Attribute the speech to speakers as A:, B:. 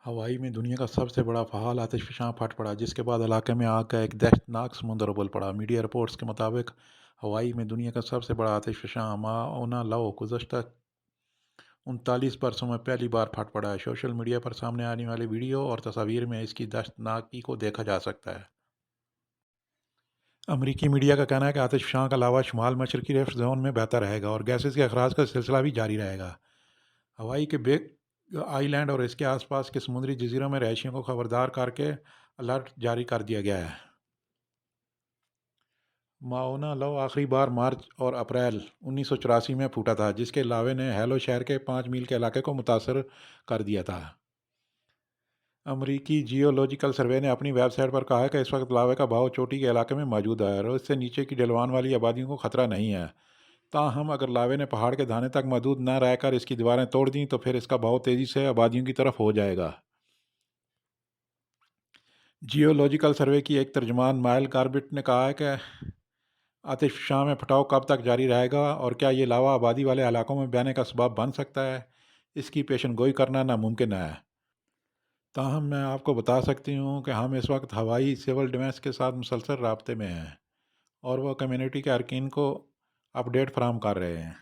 A: हवाई में दुनिया का सबसे बड़ा फ़عال आतिशफ़शां फट पड़ा, जिसके बाद इलाके में आग का एक दहशतनाक समुंदर उबल पड़ा। मीडिया रिपोर्ट्स के मुताबिक हवाई में दुनिया का सबसे बड़ा आतिशफ़शां माउना लोव गुज़श्ता 39 बरसों में पहली बार फट पड़ा है। सोशल मीडिया पर सामने आने वाली वीडियो और तस्वीर में इसकी दहशतनाकी को देखा जा सकता है। अमरीकी मीडिया का कहना है कि आतिशफ़शां का लावा शुमाल मशरकी रिफ्ट ज़ोन में बहता रहेगा और गैसेस के अखराज का सिलसिला भी जारी रहेगा। हवाई के बिग आइलैंड और इसके आसपास के समुद्री जजीरों में रहायशियों को खबरदार करके अलर्ट जारी कर दिया गया है। माओना लव आखिरी बार मार्च और अप्रैल 1984 में फूटा था, जिसके लावे ने हेलो शहर के 5 मील के इलाके को मुतासर कर दिया था। अमरीकी जियोलॉजिकल सर्वे ने अपनी वेबसाइट पर कहा है कि इस वक्त लावे का बहाव चोटी के इलाके में मौजूद है और इससे नीचे की ढलवान वाली आबादियों को खतरा नहीं है। ताहम अगर लावे ने पहाड़ के दाने तक महदूद न रहकर इसकी दीवारें तोड़ दी तो फिर इसका बहाव तेज़ी से आबादियों की तरफ हो जाएगा। जियोलॉजिकल सर्वे की एक तर्जुमान माइल कार्बिट ने कहा है कि आतिशफ़शां में फटाव कब तक जारी रहेगा और क्या ये लावा आबादी वाले इलाकों में बहने का सबब बन सकता है, इसकी पेशन गोई करना नामुमकिन है। ताहम मैं आपको बता सकती हूँ कि हम इस वक्त हवाई सिविल डिफेंस के साथ मुसलसल राब्ते में हैं और वह कम्युनिटी के अरकान को अपडेट फराहम कर रहे हैं।